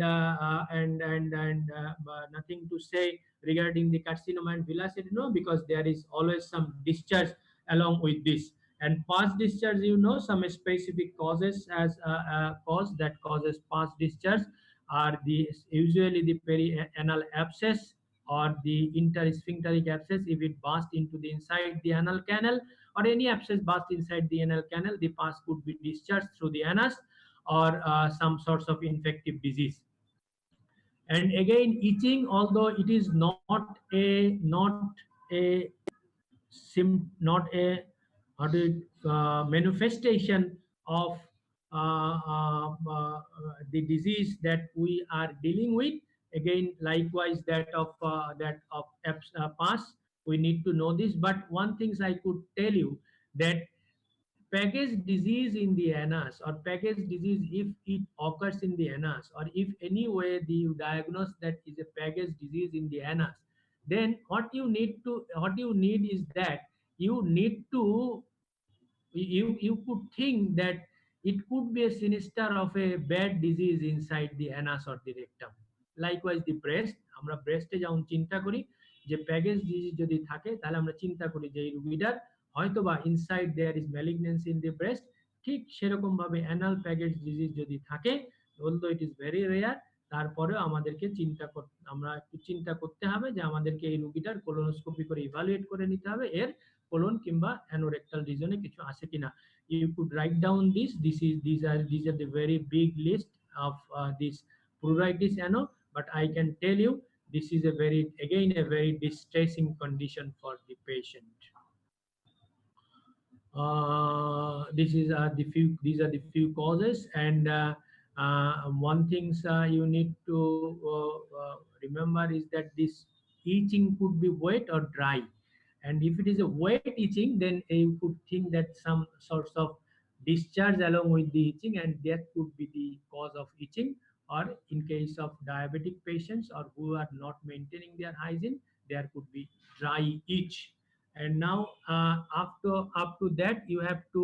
nothing to say regarding the carcinoma and villus adenoma, because there is always some discharge along with this. And pus discharge, you know, some specific causes as a cause that causes pus discharge are the usually the perianal abscess or the intersphincteric abscess. If it burst into the inside the anal canal, or any abscess burst inside the anal canal, the pus could be discharged through the anus, or some sorts of infective disease. And again, itching, although it is a not a how do manifestation of the disease that we are dealing with. Again, likewise that of pus, we need to know this. But one things I could tell you, that package disease in the anus, or package disease, if it occurs in the anus, or if any way you diagnose that is a package disease in the anus, then what you need is that you need to, you could think that it could be a sinister of a bad disease inside the anus or the rectum. Likewise the breast, আমরা ব্রেস্টে যেমন চিন্তা করি যে প্যাগেজ disease যদি থাকে, তাহলে আমরা চিন্তা করি যে এই রোগীটার হয়তোবা inside there is malignancy in the breast. ঠিক সেরকম ভাবে অ্যানাল প্যাগেজ ডিজিজ যদি থাকে, although it is very rare, তারপরেও আমাদেরকে আমরা একটু চিন্তা করতে হবে যে আমাদেরকে এই রোগীটার কোলোনোস্কোপি করে ইভালুয়েট করে নিতে হবে এর কোলন কিংবা অ্যানোরেক্টাল রিজনে কিছু আছে কিনা। You could write down these are the very big list of this pruritus ano, but I can tell you this is a very, again a very distressing condition for the patient. These are the few causes. And one things you need to remember is that this itching could be wet or dry. And if it is a wet itching, then you could think that some sorts of discharge along with the itching, and that could be the cause of itching. Or in case of diabetic patients or who are not maintaining their hygiene, there could be dry itch. And now up to that, you have to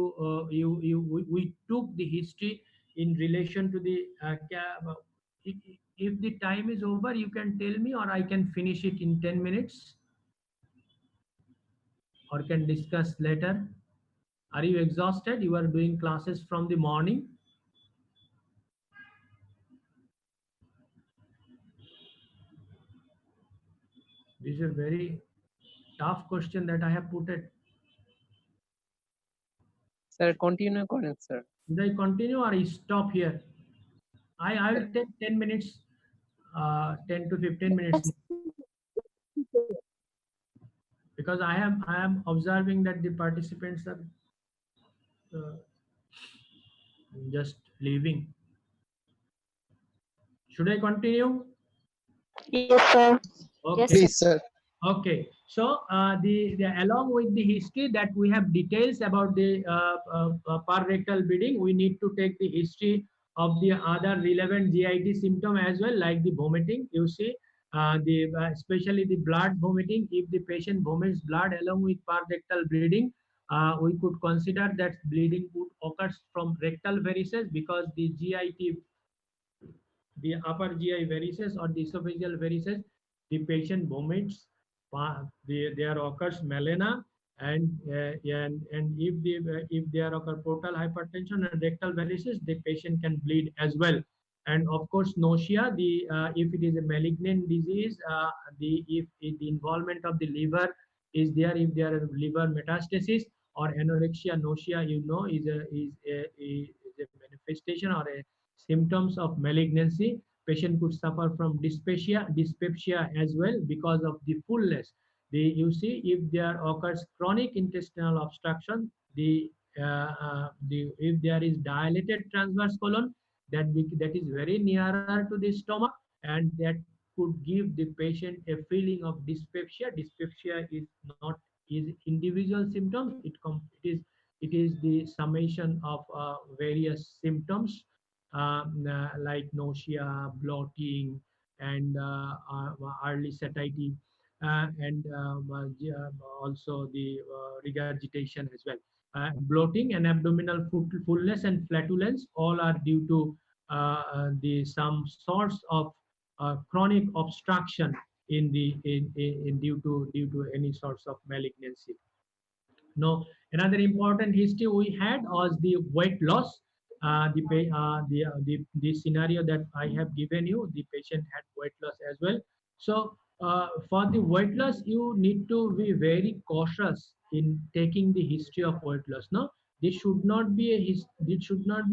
we took the history in relation to the if the time is over, you can tell me, or I can finish it in 10 minutes, or can discuss later. Are you exhausted? You are doing classes from the morning. This is a very tough question that I have put it. Sir, continue করেন sir. Should I continue or I stop here? I will take 10 minutes, 10 to 15 minutes, Yes. because I am observing that the participants are uh, just leaving. Should I continue? Yes, sir. Yes, Okay. sir. Please, sir. Okay, so the along with the history that we have details about the rectal bleeding, we need to take the history of the other relevant GIT symptom as well, like the vomiting. You see, the especially the blood vomiting. If the patient vomits blood along with rectal bleeding, we could consider that bleeding could occurs from rectal varices, because the GIT, the upper GI varices or the esophageal varices, the patient vomits, there occurs melena, and if there occur portal hypertension and rectal varices, the patient can bleed as well. And of course, nausea. The if it is a malignant disease, if the involvement of the liver is there, if there are liver metastasis or anorexia, nausea, is a manifestation or a symptoms of malignancy. Patient could suffer from dyspepsia as well because of the fullness. You see, if there occurs chronic intestinal obstruction, if there is dilated transverse colon, that is very nearer to the stomach, and that could give the patient a feeling of dyspepsia. Dyspepsia is not is individual symptoms. It is the summation of various symptoms, like nausea, bloating, and early satiety, and also the regurgitation as well. Bloating and abdominal fullness and flatulence all are due to the some sorts of chronic obstruction in due to any sorts of malignancy. Now, another important history we had was the weight loss. The scenario that I have given you, the patient had weight loss as well. So, for the weight loss, you need to be very cautious in taking the history of weight loss. No, this should not be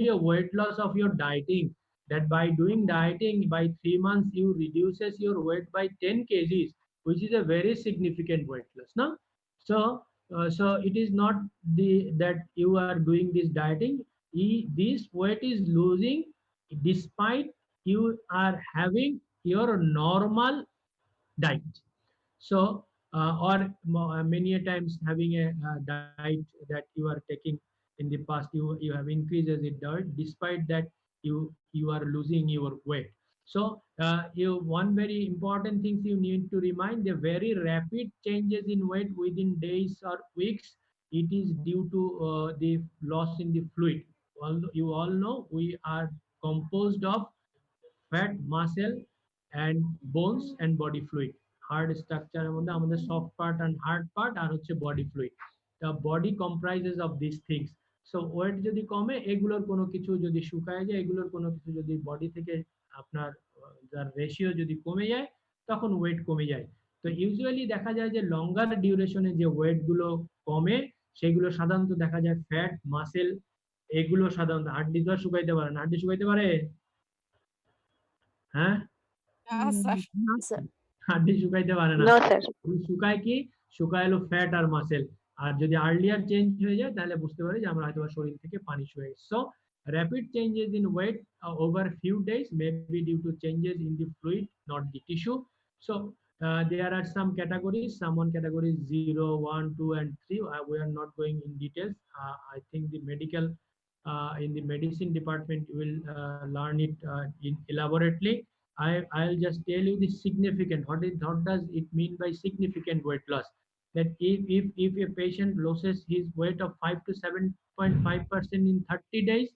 a weight loss of your dieting. That by doing dieting, by 3 months you reduces your weight by 10 kgs, which is a very significant weight loss. No, so it is not the that you are doing this dieting. This weight is losing despite you are having your normal diet. So, many a times having a diet that you are taking in the past, you have increases in diet. Despite that, you are losing your weight. So, one very important thing you need to remind: the very rapid changes in weight within days or weeks. It is due to the loss in the fluid. You all know we are composed of fat, muscle, and bones and body fluid. Hard স্ট্রাকচারের মধ্যে আমাদের soft part and hard part আর হচ্ছে body fluid. The body comprises of this things. So weight যদি কমে, এগুলোর কোনো কিছু যদি শুকায় যায়, এগুলোর কোনো কিছু যদি বডি থেকে আপনার যার রেশিও যদি কমে যায়, তখন ওয়েট কমে যায়। তো ইউজুয়ালি দেখা যায় যে লঙ্গার ডিউরেশনে যে ওয়েটগুলো কমে, সেগুলো সাধারণত দেখা যায় ফ্যাট, মাসেল, এগুলো সাধারণত হাড্ডি তো আর শুকাইতে পারে না। হাড্ডি শুকাইতে পারে? হ্যাঁ, না, স্যার। হাড্ডি শুকাইতে পারে না। No, sir. শুকায় কি? শুকায় হলো ফ্যাট আর মাসেল। আর যদি আর্লিয়ার চেঞ্জ হয়ে যায়, তাহলে বুঝতে পারি যে আমরা হয়তো শরীর থেকে পানি শুয়ে গেছে। So rapid changes in weight over few days may be due to changes in the fluid, not the tissue. So there are some categories. Some one categories 0, 1, 2, and 3. We are not going in details. I think the medical in the medicine department will learn it elaborately. I'll just tell you the significant. What does it mean by significant weight loss? That if a patient loses his weight of 5 to 7.5% in 30 days,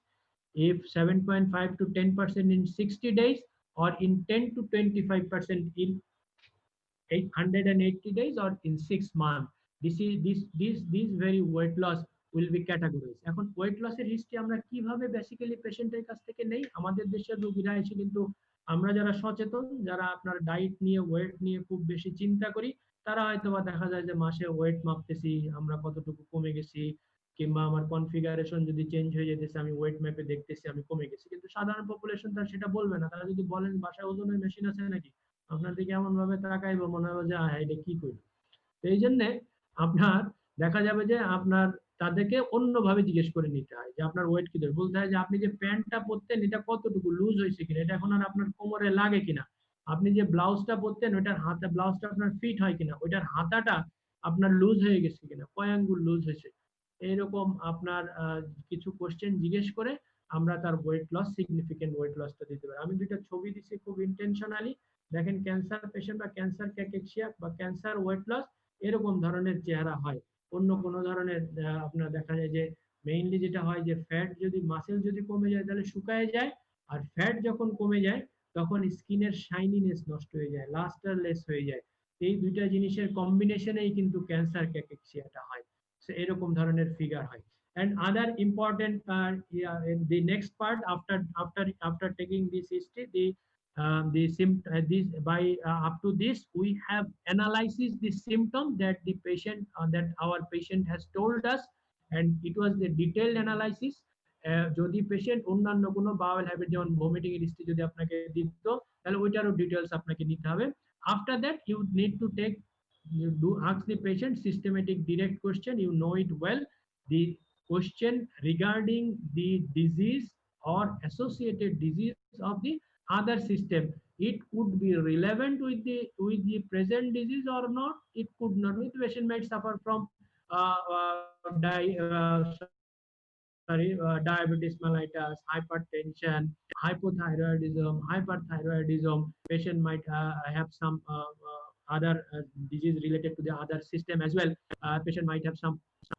if 7.5 to 10% in 60 days, or in 10 to 25% in 880 days, or in 6 months, this very weight loss will be categorized. এখন wait লসের history আমরা কিভাবে basically পেশেন্টের কাছ থেকে নেই? আমাদের দেশের রোগীরা এসে কিন্তু আমরা যারা সচেতন, যারা আপনার ডায়েট নিয়ে ওয়েট নিয়ে খুব বেশি চিন্তা করি, তারা হয়তো বা দেখা যায় যে মাসে ওয়েট মাপতেছি, আমরা কতটুকু কমে গেছি, কিংবা আমার কনফিগারেশন যদি চেঞ্জ হয়ে যেতেছে, আমি ওয়েট ম্যাপে দেখতেছি আমি কমে গেছি, কিন্তু সাধারণ পপুলেশন তার সেটা বলবে না। তারা যদি বলেন বাসায় ওজনের মেশিন আছে নাকি, আপনার দিকে এমন ভাবে তাকাইবো মনে হবে যে এটা কি করি। এই জন্য আপনার দেখা যাবে যে আপনার তাদেরকে অন্যভাবে জিজ্ঞেস করে নিতে হয় যে আপনার ওয়েট কি, বলতে হয় যে আপনি যে প্যান্টটা পরতেন এটা কতটুকু লুজ হয়েছে কিনা, এটা এখন আর আপনার কোমরে লাগে কিনা, আপনি যে ব্লাউজটা পরতেন ওইটার হাতা ব্লাউজটা আপনার ফিট হয় কিনা, ওইটার হাতাটা আপনার লুজ হয়ে গেছে কিনা, কয় আঙ্গুল লুজ হয়েছে, এইরকম আপনার কিছু কোশ্চেন জিজ্ঞেস করে আমরা তার ওয়েট লস, সিগনিফিকেন্ট ওয়েট লসটা দিতে পারি। আমি দুইটা ছবি দিচ্ছি খুব ইন্টেনশনালি, দেখেন ক্যান্সার পেশেন্ট বা ক্যান্সার ক্যাকেক্সিয়া বা ক্যান্সার ওয়েট লস এরকম ধরনের চেহারা হয়। অন্য কোনো ধরনের আপনার দেখা যায় যে মেইনলি যেটা হয় যে ফ্যাট যদি মাসেল যদি কমে যায় তাহলে শুকায় যায়, আর ফ্যাট যখন কমে যায় তখন স্কিনের শাইনিনেস নষ্ট হয়ে যায়, লাস্টারলেস হয়ে যায়। এই দুইটা জিনিসের কম্বিনেশনেই কিন্তু ক্যান্সার ক্যাকেক্সিয়াটা হয়। সো এরকম ধরনের ফিগার হয়। And other important yeah, in the next part after taking this history, this by up to this we have analysis the symptom that the patient that our patient has told us, and it was the detailed analysis. যদি patient অন্যান্য কোনো bowel habit যেমন vomiting এর history যদি আপনাকে দিত তাহলে ওইটারও ডিটেলস আপনাকে নিতে হবে। After that you need to take, you do ask the patient systematic direct question, you know it well, the question regarding the disease or associated disease of the other system, it could be relevant with the present disease or not, it could not. The patient might suffer from diabetes mellitus, hypertension, hypothyroidism, hyperthyroidism. Patient might have some other disease related to the other system as well. Patient might have some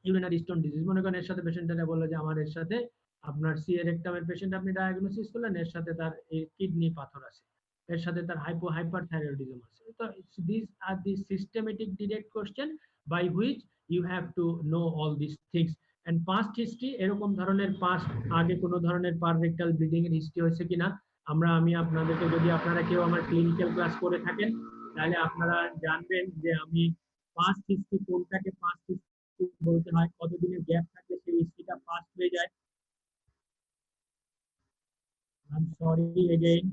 urinary stone disease, মনে করেন এর সাথে পেশেন্টটা বললো যে আমার এর সাথে আপনার সিএ রেক্টামের পেশেন্ট আপনি ডায়াগনোসিস করলেন, এর সাথে তার কিডনি পাথর আছে, এর সাথে তার হাইপারথাইরয়েডিজম আছে। তো this are the systematic direct question by which you have to know all this things. And past history, এরকম ধরনের পাস্ট আগে কোনো ধরনের পাররেক্টাল ব্লিডিং এর হিস্ট্রি হয়েছে কিনা, আমি আপনাদেরকে, যদি আপনারা কেউ আমার ক্লিনিক্যাল ক্লাস করে থাকেন তাহলে আপনারা জানবেন যে আমি পাস্ট হিস্ট্রি কোনটাকে পাস্ট হিস্ট্রি বলতে হয়, কতদিনের গ্যাপ থাকলে সেই হিস্ট্রিটা পাস্ট হয়ে যায়। I am sorry again.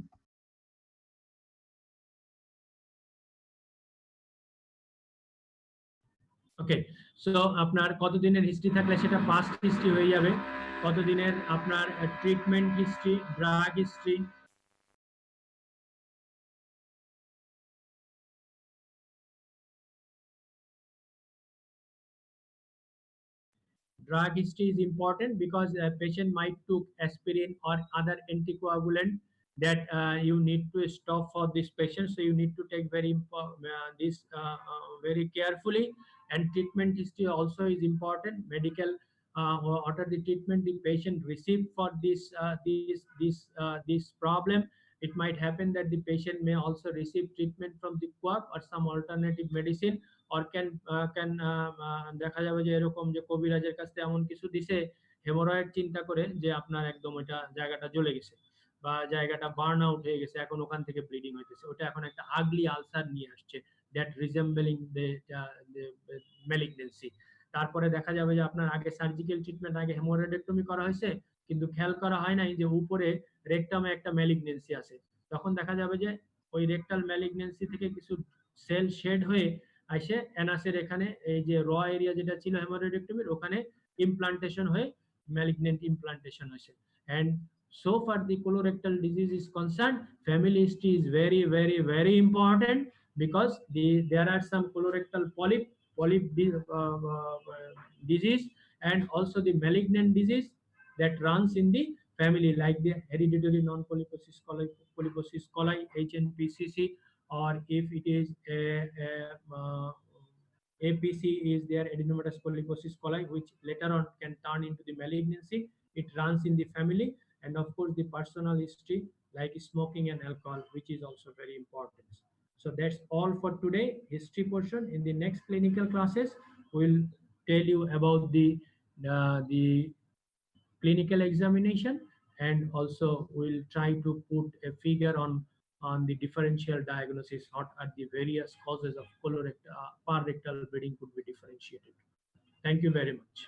Okay, so আপনার কতদিনের হিস্ট্রি থাকলে সেটা পাস্ট হিস্ট্রি হয়ে যাবে, কতদিনের আপনার treatment history, drug history, drug history is important because a patient might took aspirin or other anticoagulant that you need to stop for this patient, so you need to take this very carefully. And treatment history also is important. Medical what are the treatment the patient received for this problem. It might happen that the patient may also receive treatment from the coag or some alternative medicine, or দেখা যাবে যে এরকম যে কবিরাজের কাছে এমন কিছু দিছে হেমোরয়েড চিন্তা করে যে আপনার একদম ওইটা জায়গাটা জ্বলে গেছে বা জায়গাটা বার্ন আউট হয়ে গেছে, এখন ওখান থেকে ব্লিডিং হইতেছে, ওটা এখন একটা আগলি আলসার নিয়ে আসছে, দ্যাট রিজেম্বলিং দ্য ম্যালিগনেন্সি। তারপরে দেখা যাবে যে আপনার আগে সার্জিক্যাল ট্রিটমেন্ট, আগে হেমোরয়েডেক্টমি করা হয়েছে কিন্তু খেয়াল করা হয় নাই যে উপরে রেকটামে একটা ম্যালিগনেন্সি আছে, তখন দেখা যাবে যে ওই রেকটাল ম্যালিগনেন্সি থেকে কিছু সেল শেড হয়ে আসে এনাসের এখানে, এই যে র এরিয়া যেটা ছিল হেমোরয়েডেক্টমির ওখানে ইমপ্লান্টেশন হয়ে ম্যালিগনেন্ট ইমপ্লান্টেশন হয়েছে। And so far the colorectal disease is concerned, family history is very important, because there are some colorectal polyp disease and also the malignant disease that runs in the family, like the hereditary non-polyposis coli, HNPCC, or if it is APC is there, adenomatous polyposis coli, which later on can turn into the malignancy. It runs in the family. And of course the personal history like smoking and alcohol, which is also very important. So that's all for today history portion. In the next clinical classes we'll tell you about the clinical examination, and also we'll try to put a figure on the differential diagnosis, what are the various causes of colorectal, rectal bleeding could be differentiated. Thank you very much.